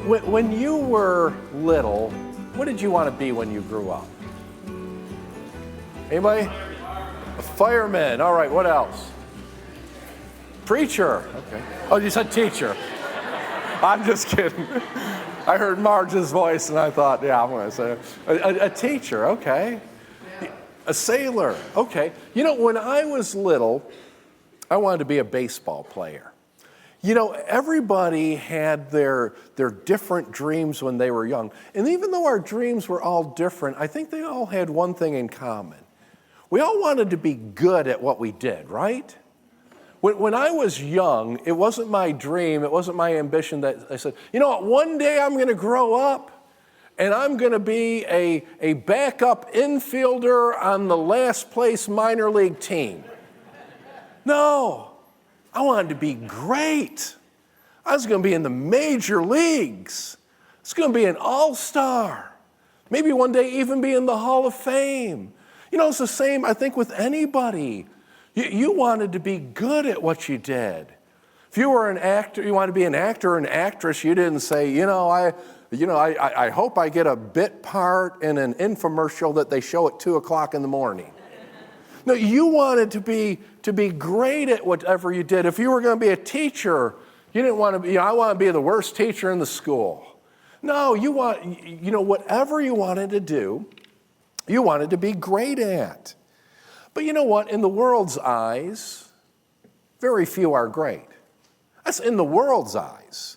When you were little, what did you want to be when you grew up? Anybody? A fireman. All right, what else? Preacher. Okay. Oh, you said teacher. I'm just kidding. I heard Marge's voice and I thought, yeah, I'm going to say a teacher. Okay. A sailor. Okay. You know, when I was little, I wanted to be a baseball player. You know, everybody had their different dreams when they were young. And even though our dreams were all different, I think they all had one thing in common. We all wanted to be good at what we did, right? When I was young, it wasn't my dream, it wasn't my ambition that I said, you know what, one day I'm going to grow up and I'm going to be a backup infielder on the last place minor league team. No. I wanted to be great. I was going to be in the major leagues. I was going to be an all-star. Maybe one day even be in the Hall of Fame. You know, it's the same, I think, with anybody. You wanted to be good at what you did. If you were an actor, you wanted to be an actor or an actress, you didn't say, I hope I get a bit part in an infomercial that they show at 2 o'clock in the morning. No, you wanted to be great at whatever you did. If you were going to be a teacher, you didn't want to be, I want to be the worst teacher in the school. No, whatever you wanted to do, you wanted to be great at. But you know what? In the world's eyes, very few are great. That's in the world's eyes.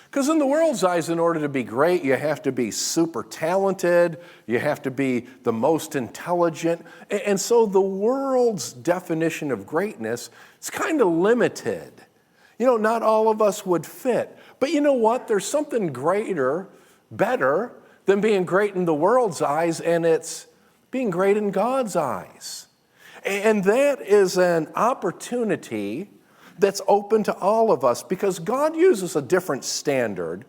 Because in the world's eyes, in order to be great, you have to be super talented, you have to be the most intelligent. And so the world's definition of greatness is kind of limited. You know, not all of us would fit. But you know what? There's something greater, better than being great in the world's eyes, and it's being great in God's eyes. And that is an opportunity that's open to all of us because God uses a different standard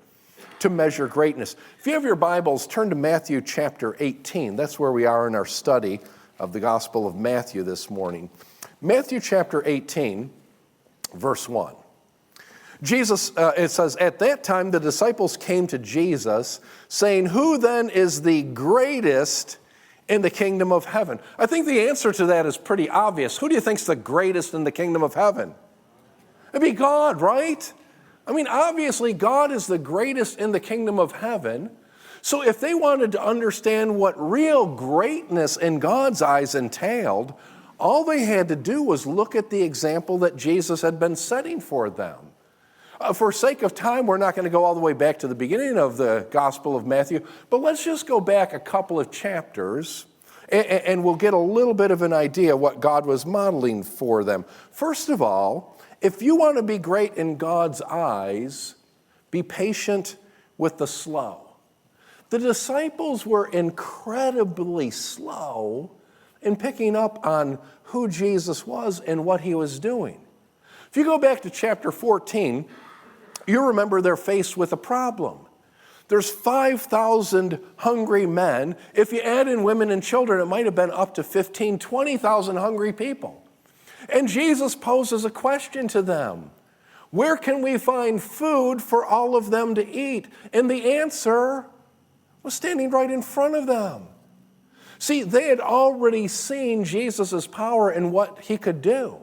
to measure greatness. If you have your Bibles, turn to Matthew chapter 18. That's where we are in our study of the Gospel of Matthew this morning. Matthew chapter 18, verse 1. Jesus, it says, at that time the disciples came to Jesus saying, who then is the greatest in the kingdom of heaven? I think the answer to that is pretty obvious. Who do you think is the greatest in the kingdom of heaven? It'd be God, right? I mean, obviously, God is the greatest in the kingdom of heaven. So if they wanted to understand what real greatness in God's eyes entailed, all they had to do was look at the example that Jesus had been setting for them. For sake of time, we're not going to go all the way back to the beginning of the Gospel of Matthew, but let's just go back a couple of chapters, and we'll get a little bit of an idea what God was modeling for them. First of all, if you want to be great in God's eyes, be patient with the slow. The disciples were incredibly slow in picking up on who Jesus was and what he was doing. If you go back to chapter 14, you remember they're faced with a problem. There's 5,000 hungry men. If you add in women and children, it might have been up to 15,000, 20,000 hungry people. And Jesus poses a question to them. Where can we find food for all of them to eat? And the answer was standing right in front of them. See, they had already seen Jesus' power and what he could do.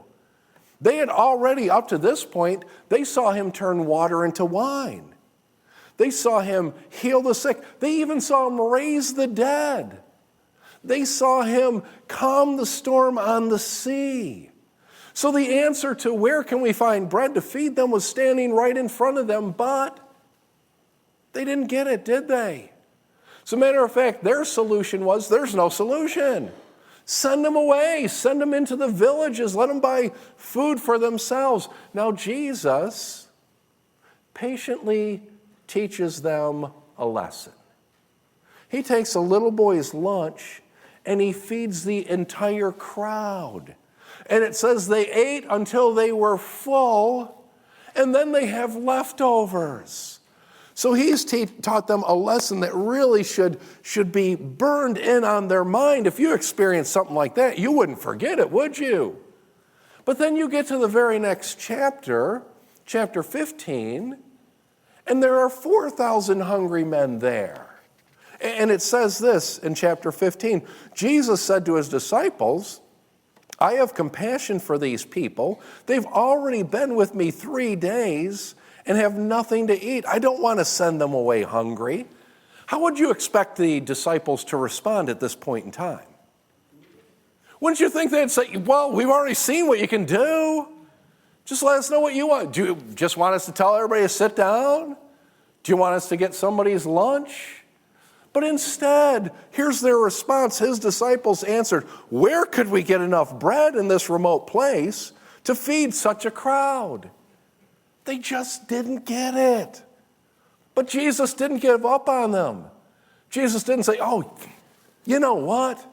They had already, up to this point, they saw him turn water into wine. They saw him heal the sick. They even saw him raise the dead. They saw him calm the storm on the sea. So the answer to where can we find bread to feed them was standing right in front of them, but they didn't get it, did they? As a matter of fact, their solution was there's no solution. Send them away, send them into the villages, let them buy food for themselves. Now Jesus patiently teaches them a lesson. He takes a little boy's lunch and he feeds the entire crowd. And it says they ate until they were full, and then they have leftovers. So he's taught them a lesson that really should be burned in on their mind. If you experience something like that, you wouldn't forget it, would you? But then you get to the very next chapter, chapter 15, And there are 4,000 hungry men there. And it says this in chapter 15. Jesus said to his disciples, I have compassion for these people. They've already been with me 3 days and have nothing to eat. I don't want to send them away hungry. How would you expect the disciples to respond at this point in time? Wouldn't you think they'd say, well, we've already seen what you can do. Just let us know what you want. Do you just want us to tell everybody to sit down? Do you want us to get somebody's lunch? But instead, here's their response. His disciples answered, where could we get enough bread in this remote place to feed such a crowd? They just didn't get it. But Jesus didn't give up on them. Jesus didn't say, oh, you know what?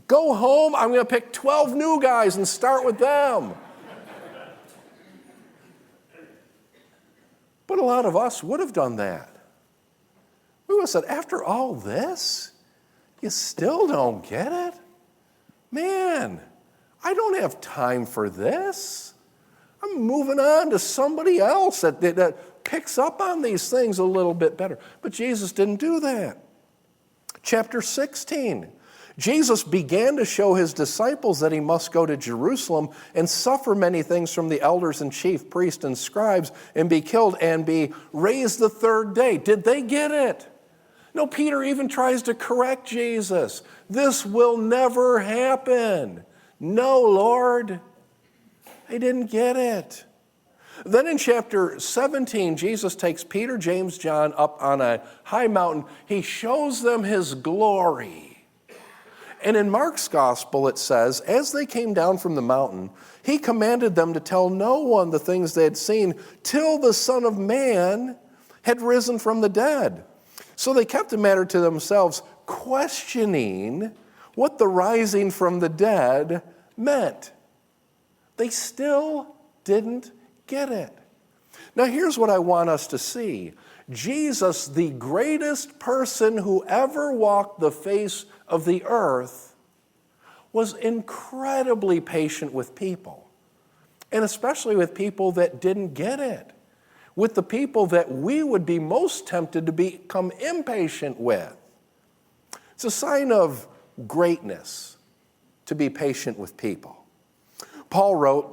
Go home. I'm going to pick 12 new guys and start with them. But a lot of us would have done that. We would have said, after all this, you still don't get it? Man, I don't have time for this. I'm moving on to somebody else that picks up on these things a little bit better. But Jesus didn't do that. Chapter 16. Jesus began to show his disciples that he must go to Jerusalem and suffer many things from the elders and chief priests and scribes and be killed and be raised the 3rd day. Did they get it? No, Peter even tries to correct Jesus. This will never happen. No, Lord. They didn't get it. Then in chapter 17, Jesus takes Peter, James, John up on a high mountain. He shows them his glory. And in Mark's gospel, it says, as they came down from the mountain, he commanded them to tell no one the things they had seen till the Son of Man had risen from the dead. So they kept the matter to themselves, questioning what the rising from the dead meant. They still didn't get it. Now here's what I want us to see. Jesus, the greatest person who ever walked the face of the earth, was incredibly patient with people, and especially with people that didn't get it, with the people that we would be most tempted to become impatient with. It's a sign of greatness to be patient with people. Paul wrote,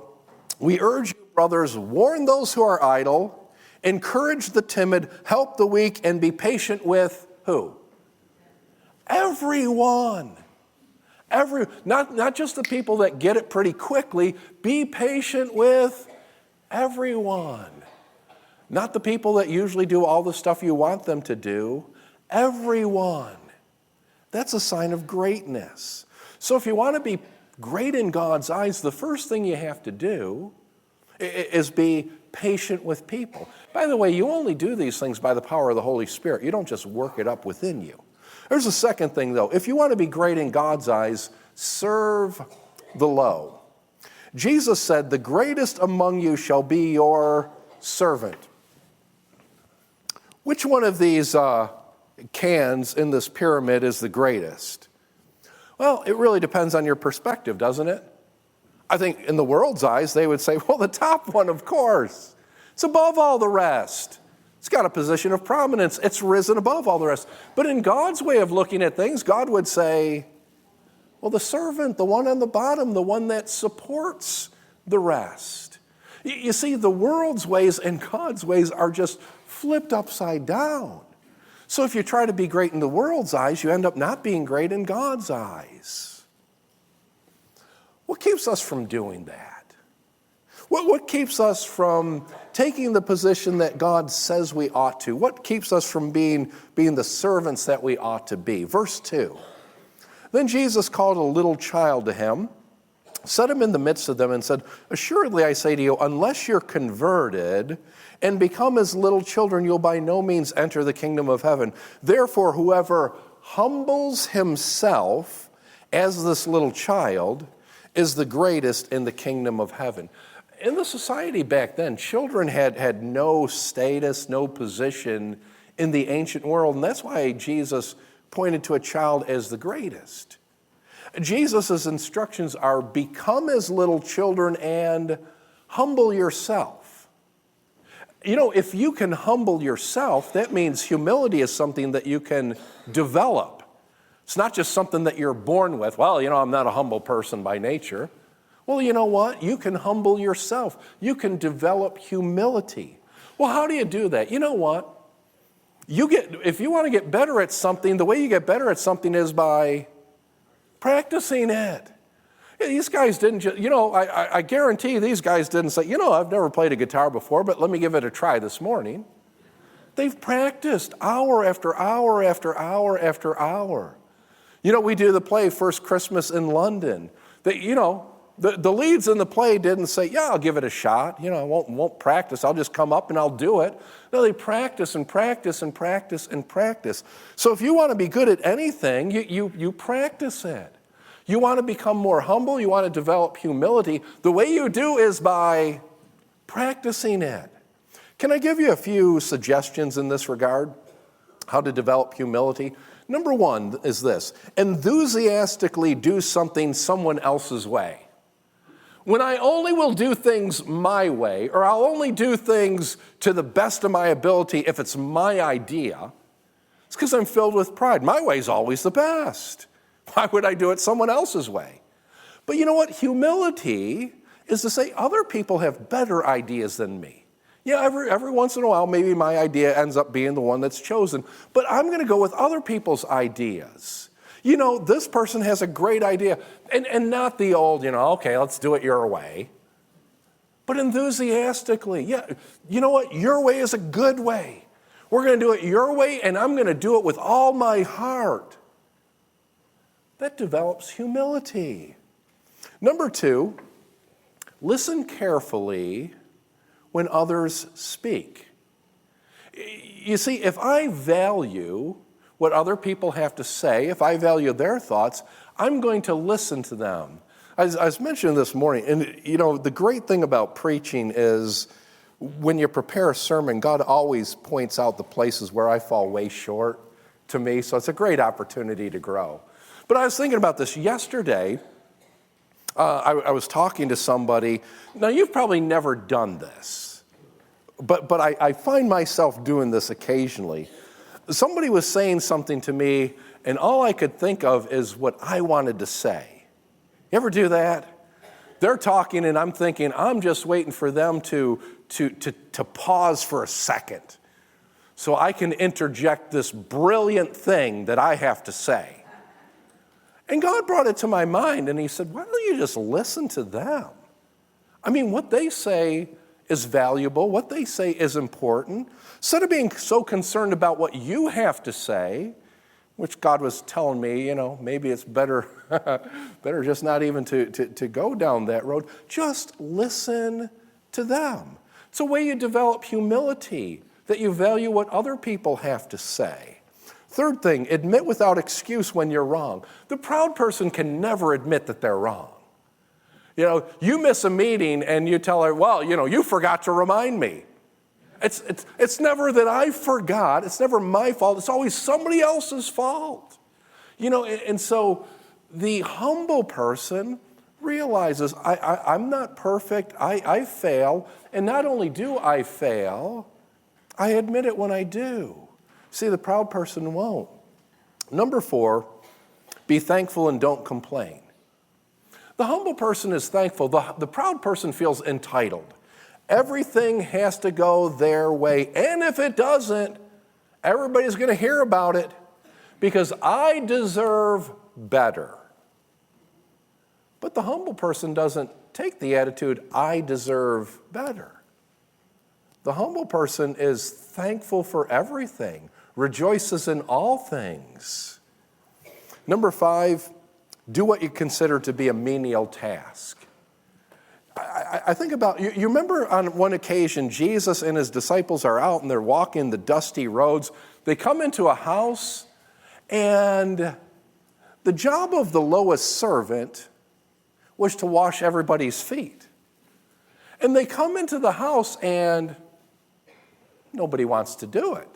we urge you, brothers, warn those who are idle, encourage the timid, help the weak, and be patient with who? Everyone. Not just the people that get it pretty quickly. Be patient with everyone. Not the people that usually do all the stuff you want them to do. Everyone. That's a sign of greatness. So if you want to be great in God's eyes, the first thing you have to do is be patient with people. By the way, you only do these things by the power of the Holy Spirit. You don't just work it up within you. There's a second thing, though. If you want to be great in God's eyes, serve the low. Jesus said, the greatest among you shall be your servant. Which one of these cans in this pyramid is the greatest? Well, it really depends on your perspective, doesn't it? I think in the world's eyes, they would say, well, the top one, of course. It's above all the rest. It's got a position of prominence. It's risen above all the rest. But in God's way of looking at things, God would say, well, the servant, the one on the bottom, the one that supports the rest. You see, the world's ways and God's ways are just flipped upside down. So if you try to be great in the world's eyes, you end up not being great in God's eyes. What keeps us from doing that? What keeps us from taking the position that God says we ought to? What keeps us from being the servants that we ought to be? Verse 2. Then Jesus called a little child to him, set him in the midst of them, and said, assuredly I say to you, unless you're converted and become as little children, you'll by no means enter the kingdom of heaven. Therefore, whoever humbles himself as this little child is the greatest in the kingdom of heaven. In the society back then, children had no status, no position in the ancient world, and that's why Jesus pointed to a child as the greatest. Jesus' instructions are become as little children and humble yourself. If you can humble yourself, that means humility is something that you can develop. It's not just something that you're born with. Well, I'm not a humble person by nature. Well, you know what? You can humble yourself. You can develop humility. Well, how do you do that? You know what? If you want to get better at something, the way you get better at something is by practicing it. These guys didn't just, I guarantee these guys didn't say, I've never played a guitar before, but let me give it a try this morning. They've practiced hour after hour after hour after hour. We do the play First Christmas in London. The leads in the play didn't say, yeah, I'll give it a shot. I won't practice. I'll just come up and I'll do it. No, they practice and practice and practice and practice. So if you want to be good at anything, you practice it. You want to become more humble. You want to develop humility. The way you do is by practicing it. Can I give you a few suggestions in this regard? How to develop humility? Number one is this: enthusiastically do something someone else's way. When I only will do things my way, or I'll only do things to the best of my ability if it's my idea, it's because I'm filled with pride. My way is always the best. Why would I do it someone else's way? But you know what? Humility is to say other people have better ideas than me. Every once in a while, maybe my idea ends up being the one that's chosen, but I'm going to go with other people's ideas. This person has a great idea, and not the old, okay, let's do it your way, but enthusiastically. You know what? Your way is a good way. We're going to do it your way, and I'm going to do it with all my heart. That develops humility. Number two, listen carefully when others speak. You see, if I value what other people have to say, if I value their thoughts, I'm going to listen to them. I was mentioning this morning, and the great thing about preaching is when you prepare a sermon, God always points out the places where I fall way short to me, so it's a great opportunity to grow. But I was thinking about this yesterday. I was talking to somebody. Now, you've probably never done this, but I find myself doing this occasionally. Somebody was saying something to me, and all I could think of is what I wanted to say. You ever do that? They're talking, and I'm thinking, I'm just waiting for them to pause for a second so I can interject this brilliant thing that I have to say. And God brought it to my mind, and he said, why don't you just listen to them? I mean, what they say is valuable. What they say is important. Instead of being so concerned about what you have to say, which God was telling me, maybe it's better just not even to go down that road. Just listen to them. It's a way you develop humility, that you value what other people have to say. Third thing, admit without excuse when you're wrong. The proud person can never admit that they're wrong. You miss a meeting and you tell her, well, you forgot to remind me. It's never that I forgot. It's never my fault. It's always somebody else's fault. And so the humble person realizes I'm not perfect. I fail. And not only do I fail, I admit it when I do. See, the proud person won't. Number 4, be thankful and don't complain. The humble person is thankful. The proud person feels entitled. Everything has to go their way. And if it doesn't, everybody's going to hear about it because I deserve better. But the humble person doesn't take the attitude, I deserve better. The humble person is thankful for everything, rejoices in all things. Number 5, do what you consider to be a menial task. I think about, you remember on one occasion, Jesus and his disciples are out and they're walking the dusty roads. They come into a house, and the job of the lowest servant was to wash everybody's feet. And they come into the house and nobody wants to do it.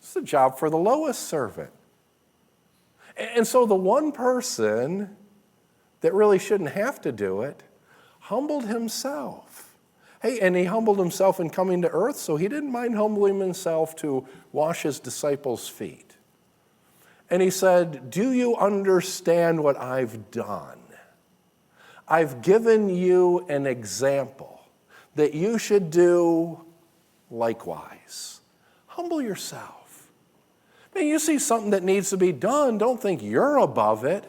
It's a job for the lowest servant. And so the one person that really shouldn't have to do it humbled himself, Hey, and he humbled himself in coming to earth, so he didn't mind humbling himself to wash his disciples' feet. And he said, do you understand what I've done? I've given you an example that you should do likewise. Humble yourself. Man, you see something that needs to be done, don't think you're above it.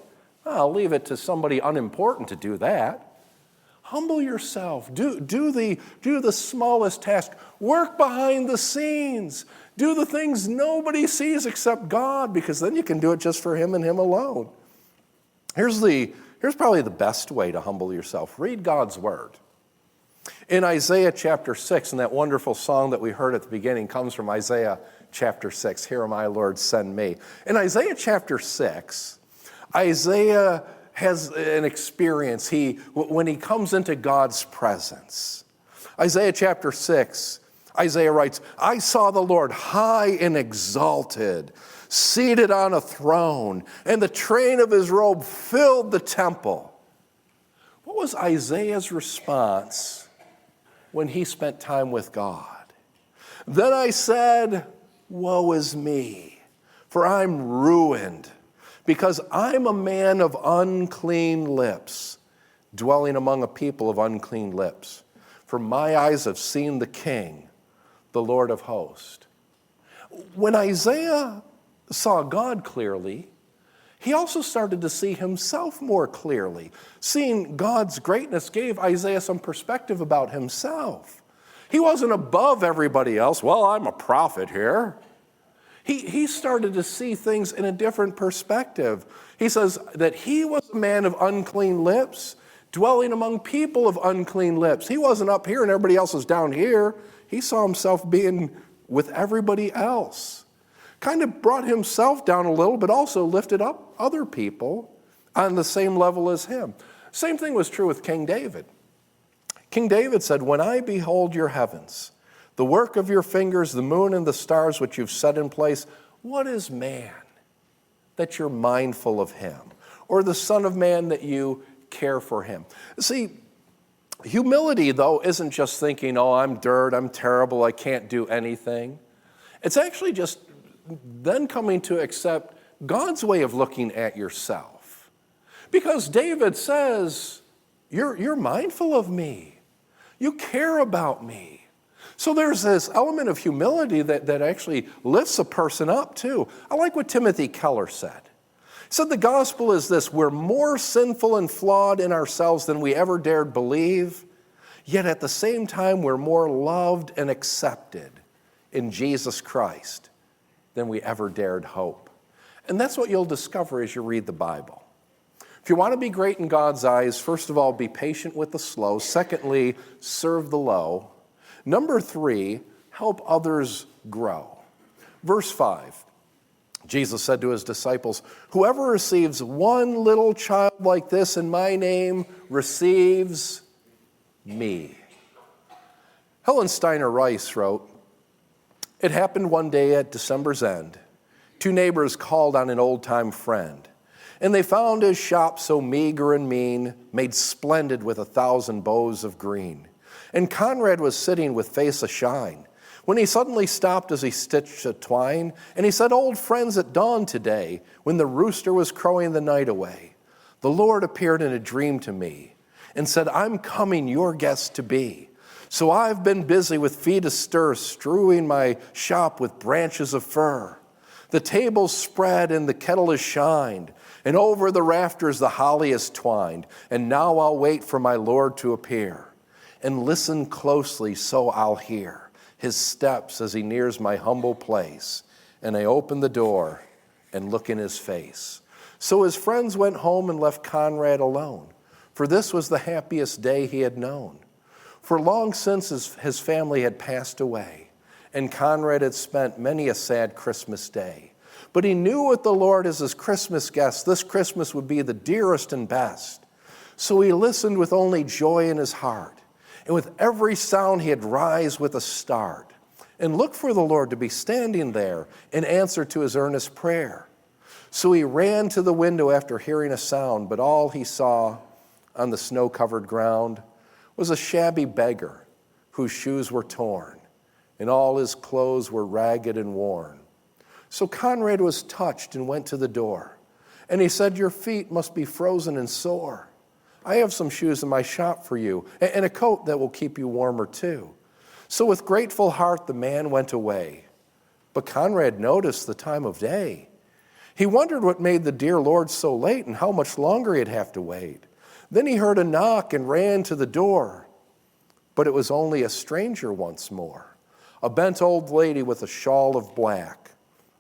I'll leave it to somebody unimportant to do that. Humble yourself. Do the smallest task. Work behind the scenes. Do the things nobody sees except God, because then you can do it just for him and him alone. Here's probably the best way to humble yourself. Read God's word. In Isaiah chapter 6, and that wonderful song that we heard at the beginning comes from Isaiah chapter 6. Here am I, Lord, send me. In Isaiah chapter 6, Isaiah has an experience when he comes into God's presence. Isaiah chapter 6, Isaiah writes, I saw the Lord high and exalted, seated on a throne, and the train of his robe filled the temple. What was Isaiah's response when he spent time with God? Then I said, woe is me, for I'm ruined, because I'm a man of unclean lips, dwelling among a people of unclean lips. For my eyes have seen the King, the Lord of hosts. When Isaiah saw God clearly, he also started to see himself more clearly. Seeing God's greatness gave Isaiah some perspective about himself. He wasn't above everybody else. Well, I'm a prophet here. He started to see things in a different perspective. He says that he was a man of unclean lips, dwelling among people of unclean lips. He wasn't up here and everybody else was down here. He saw himself being with everybody else. Kind of brought himself down a little, but also lifted up other people on the same level as him. Same thing was true with King David. King David said, when I behold your heavens, the work of your fingers, the moon and the stars which you've set in place, what is man that you're mindful of him? Or the son of man that you care for him? See, humility, though, isn't just thinking, oh, I'm dirt, I'm terrible, I can't do anything. It's actually just then coming to accept God's way of looking at yourself. Because David says, you're mindful of me. You care about me. So there's this element of humility that actually lifts a person up too. I like what Timothy Keller said. He said the gospel is this: we're more sinful and flawed in ourselves than we ever dared believe, yet at the same time we're more loved and accepted in Jesus Christ than we ever dared hope. And that's what you'll discover as you read the Bible. If you want to be great in God's eyes, first of all, be patient with the slow. Secondly, serve the low. Number 3, help others grow. Verse 5, Jesus said to his disciples, whoever receives one little child like this in my name receives me. Helen Steiner Rice wrote, it happened one day at December's end. 2 neighbors called on an old-time friend, and they found his shop so meager and mean, made splendid with 1,000 bows of green. And Conrad was sitting with face ashine, when he suddenly stopped as he stitched a twine, and he said, old friends, at dawn today, when the rooster was crowing the night away, the Lord appeared in a dream to me, and said, I'm coming your guest to be. So I've been busy with feet astir, strewing my shop with branches of fir. The table's spread and the kettle is shined, and over the rafters the holly is twined, and now I'll wait for my Lord to appear. And listen closely so I'll hear his steps as he nears my humble place. And I open the door and look in his face. So his friends went home and left Conrad alone, for this was the happiest day he had known. For long since his family had passed away, and Conrad had spent many a sad Christmas day. But he knew with the Lord as his Christmas guest, this Christmas would be the dearest and best. So he listened with only joy in his heart. And with every sound he'd rise with a start and look for the Lord to be standing there in answer to his earnest prayer. So he ran to the window after hearing a sound, but all he saw on the snow-covered ground was a shabby beggar whose shoes were torn, and all his clothes were ragged and worn. So Conrad was touched and went to the door. And he said, your feet must be frozen and sore. I have some shoes in my shop for you, and a coat that will keep you warmer too. So with grateful heart the man went away. But Conrad noticed the time of day. He wondered what made the dear Lord so late and how much longer he'd have to wait. Then he heard a knock and ran to the door. But it was only a stranger once more, a bent old lady with a shawl of black,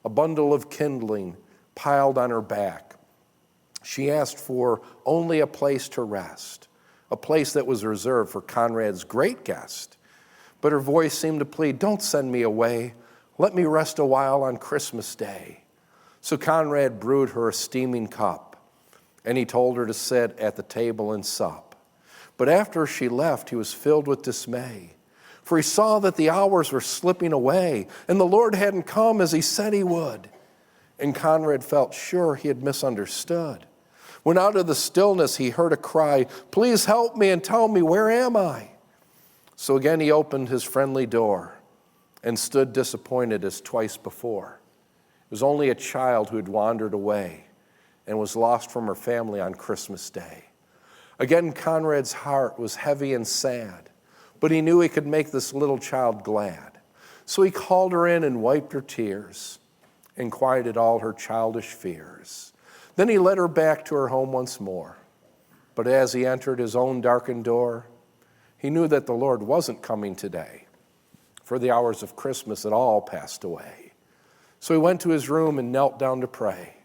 a bundle of kindling piled on her back. She asked for only a place to rest, a place that was reserved for Conrad's great guest. But her voice seemed to plead, don't send me away. Let me rest a while on Christmas Day. So Conrad brewed her a steaming cup, and he told her to sit at the table and sup. But after she left, he was filled with dismay, for he saw that the hours were slipping away, and the Lord hadn't come as he said he would. And Conrad felt sure he had misunderstood, when out of the stillness he heard a cry, please help me and tell me, where am I? So again he opened his friendly door and stood disappointed as twice before. It was only a child who had wandered away and was lost from her family on Christmas Day. Again, Conrad's heart was heavy and sad, but he knew he could make this little child glad. So he called her in and wiped her tears and quieted all her childish fears. Then he led her back to her home once more. But as he entered his own darkened door, he knew that the Lord wasn't coming today, for the hours of Christmas had all passed away. So he went to his room and knelt down to pray.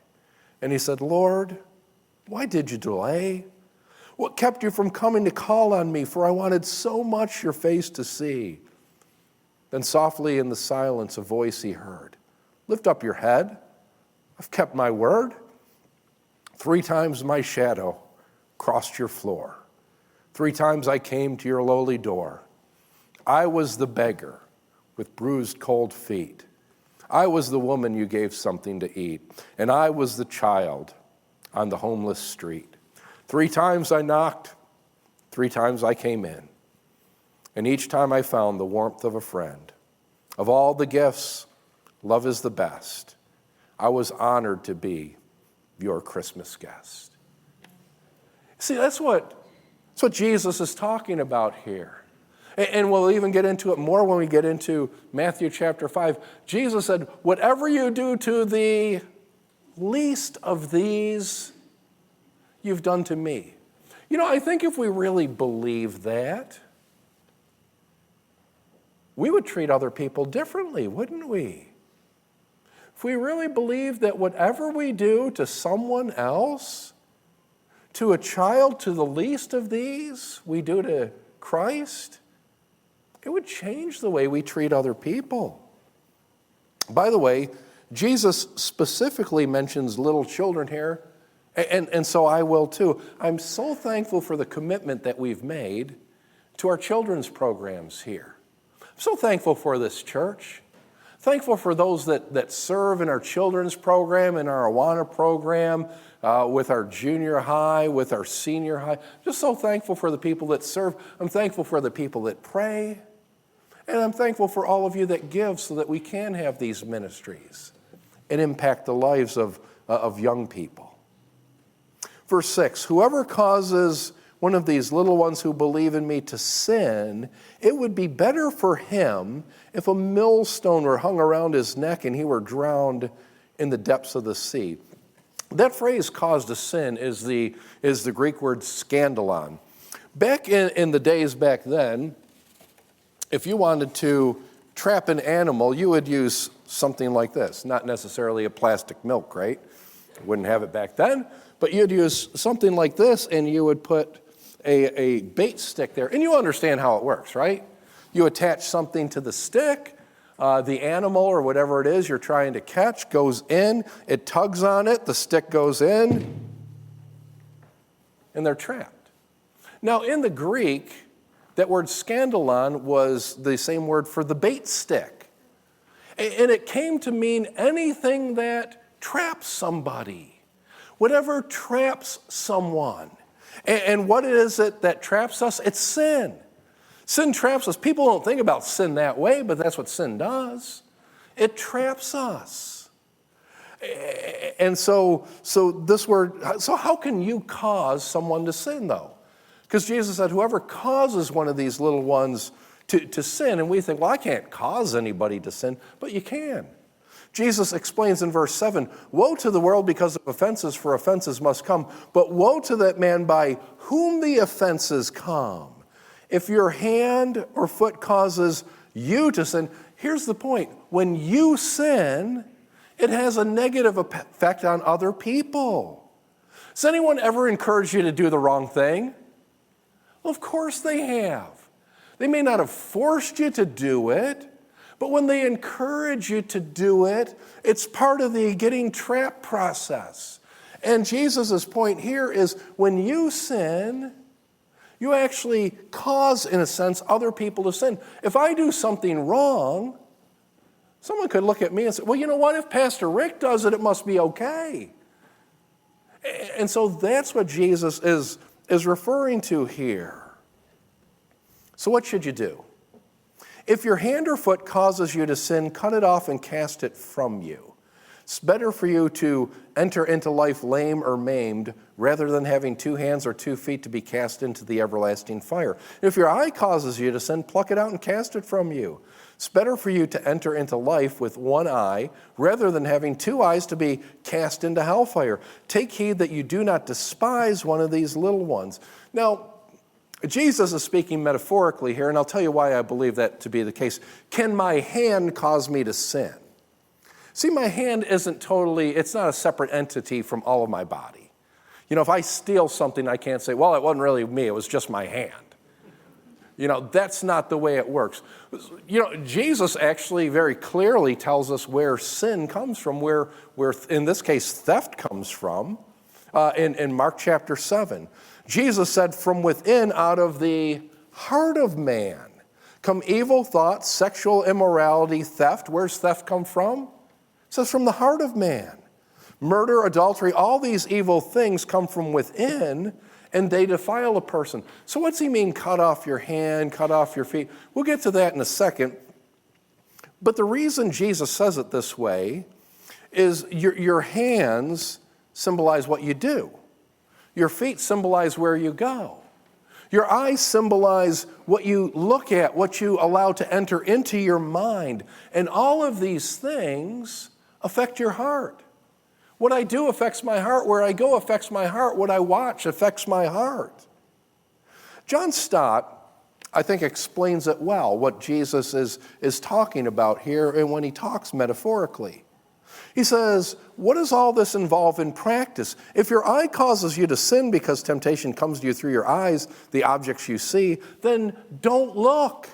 And he said, Lord, why did you delay? What kept you from coming to call on me? For I wanted so much your face to see. Then softly in the silence a voice he heard. Lift up your head. I've kept my word. 3 times my shadow crossed your floor. 3 times I came to your lowly door. I was the beggar with bruised cold feet. I was the woman you gave something to eat. And I was the child on the homeless street. 3 times I knocked, 3 times I came in. And each time I found the warmth of a friend. Of all the gifts, love is the best. I was honored to be your Christmas guest. See, that's what Jesus is talking about here. And we'll even get into it more when we get into Matthew chapter 5. Jesus said, whatever you do to the least of these, you've done to me. You know, I think if we really believe that, we would treat other people differently, wouldn't we? If we really believe that whatever we do to someone else, to a child, to the least of these, we do to Christ, it would change the way we treat other people. By the way, Jesus specifically mentions little children here, and so I will too. I'm so thankful for the commitment that we've made to our children's programs here. I'm so thankful for this church. Thankful for those that serve in our children's program, in our Awana program, with our junior high, with our senior high. Just so thankful for the people that serve. I'm thankful for the people that pray. And I'm thankful for all of you that give so that we can have these ministries and impact the lives of young people. Verse 6, whoever causes one of these little ones who believe in me to sin, it would be better for him if a millstone were hung around his neck and he were drowned in the depths of the sea. That phrase, caused a sin, is the Greek word scandalon. Back in the days back then, if you wanted to trap an animal, you would use something like this, not necessarily a plastic milk crate. Wouldn't have it back then, but you'd use something like this and you would put a bait stick there. And you understand how it works, right? You attach something to the stick, the animal or whatever it is you're trying to catch goes in, it tugs on it, the stick goes in, and they're trapped. Now in the Greek, that word scandalon was the same word for the bait stick. And it came to mean anything that traps somebody, whatever traps someone. And what is it that traps us? It's sin. Sin traps us. People don't think about sin that way, but that's what sin does. It traps us. And so how can you cause someone to sin, though? Because Jesus said, whoever causes one of these little ones to sin, and we think, well, I can't cause anybody to sin, but you can. Jesus explains in verse 7, woe to the world because of offenses, for offenses must come, but woe to that man by whom the offenses come. If your hand or foot causes you to sin, here's the point. When you sin, it has a negative effect on other people. Has anyone ever encouraged you to do the wrong thing? Well, of course they have. They may not have forced you to do it, but when they encourage you to do it, it's part of the getting trapped process. And Jesus' point here is when you sin, you actually cause, in a sense, other people to sin. If I do something wrong, someone could look at me and say, well, you know what? If Pastor Rick does it, it must be okay. And so that's what Jesus is referring to here. So what should you do? If your hand or foot causes you to sin, cut it off and cast it from you. It's better for you to enter into life lame or maimed rather than having 2 hands or 2 feet to be cast into the everlasting fire. If your eye causes you to sin, pluck it out and cast it from you. It's better for you to enter into life with 1 eye rather than having 2 eyes to be cast into hellfire. Take heed that you do not despise one of these little ones. Now, Jesus is speaking metaphorically here, and I'll tell you why I believe that to be the case. Can my hand cause me to sin? See, my hand it's not a separate entity from all of my body. You know, if I steal something, I can't say, well, it wasn't really me, it was just my hand. You know, that's not the way it works. You know, Jesus actually very clearly tells us where sin comes from, where in this case, theft comes from, in Mark chapter 7. Jesus said, from within, out of the heart of man, come evil thoughts, sexual immorality, theft. Where's theft come from? It says from the heart of man. Murder, adultery, all these evil things come from within, and they defile a person. So what's he mean, cut off your hand, cut off your feet? We'll get to that in a second. But the reason Jesus says it this way is your hands symbolize what you do. Your feet symbolize where you go. Your eyes symbolize what you look at, what you allow to enter into your mind. And all of these things affect your heart. What I do affects my heart. Where I go affects my heart. What I watch affects my heart. John Stott, I think, explains it well, what Jesus is talking about here and when he talks metaphorically. He says, what does all this involve in practice? If your eye causes you to sin because temptation comes to you through your eyes, the objects you see, then don't look.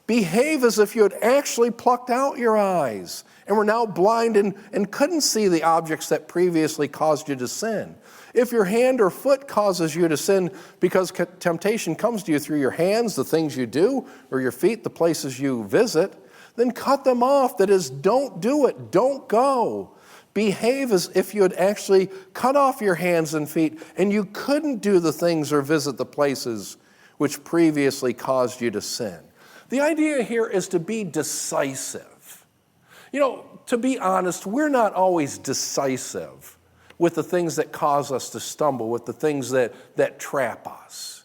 Behave as if you had actually plucked out your eyes and were now blind and couldn't see the objects that previously caused you to sin. If your hand or foot causes you to sin because temptation comes to you through your hands, the things you do, or your feet, the places you visit, then cut them off. That is, don't do it. Don't go. Behave as if you had actually cut off your hands and feet and you couldn't do the things or visit the places which previously caused you to sin. The idea here is to be decisive. You know, to be honest, we're not always decisive with the things that cause us to stumble, with the things that trap us.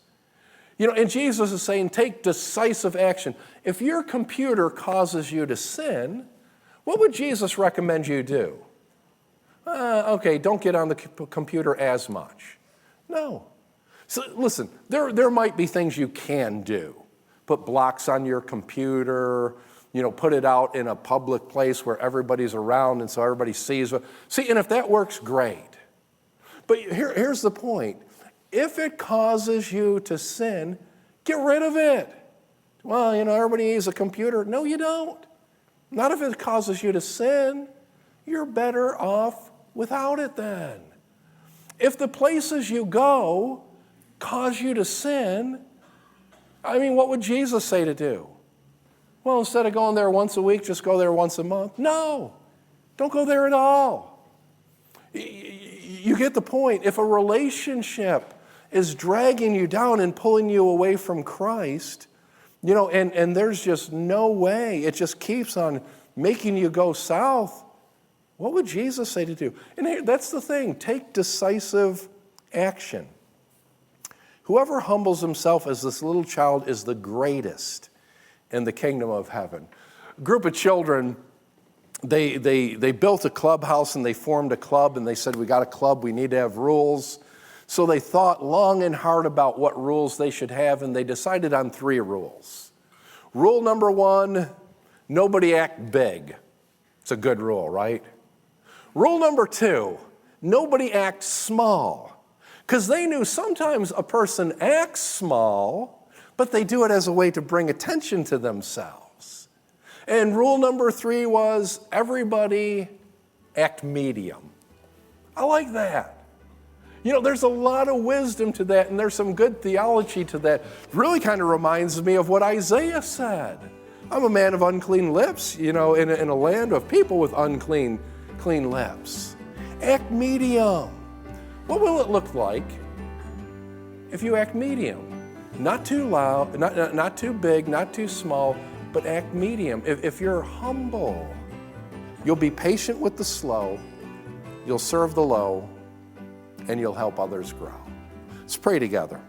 You know, and Jesus is saying, take decisive action. If your computer causes you to sin, what would Jesus recommend you do? Okay, don't get on the computer as much. No. So listen, there might be things you can do. Put blocks on your computer, you know, put it out in a public place where everybody's around and so everybody sees. See, and if that works, great. But here's the point. If it causes you to sin, get rid of it. Well, you know, everybody needs a computer. No, you don't. Not if it causes you to sin. You're better off without it then. If the places you go cause you to sin, I mean, what would Jesus say to do? Well, instead of going there once a week, just go there once a month. No, don't go there at all. You get the point. If a relationship is dragging you down and pulling you away from Christ, You know, and there's just no way. It just keeps on making you go south. What would Jesus say to do? And here, that's the thing. Take decisive action. Whoever humbles himself as this little child is the greatest in the kingdom of heaven. A group of children, they built a clubhouse and they formed a club, and they said, we got a club, we need to have rules. So they thought long and hard about what rules they should have, and they decided on 3 rules. Rule number 1, nobody act big. It's a good rule, right? Rule number 2, nobody act small. Because they knew sometimes a person acts small, but they do it as a way to bring attention to themselves. And rule number 3 was everybody act medium. I like that. You know, there's a lot of wisdom to that, and there's some good theology to that. It really kind of reminds me of what Isaiah said. I'm a man of unclean lips, you know, in a land of people with clean lips. Act medium. What will it look like if you act medium? Not too loud, not too big, not too small, but act medium. If you're humble, you'll be patient with the slow, you'll serve the low, and you'll help others grow. Let's pray together.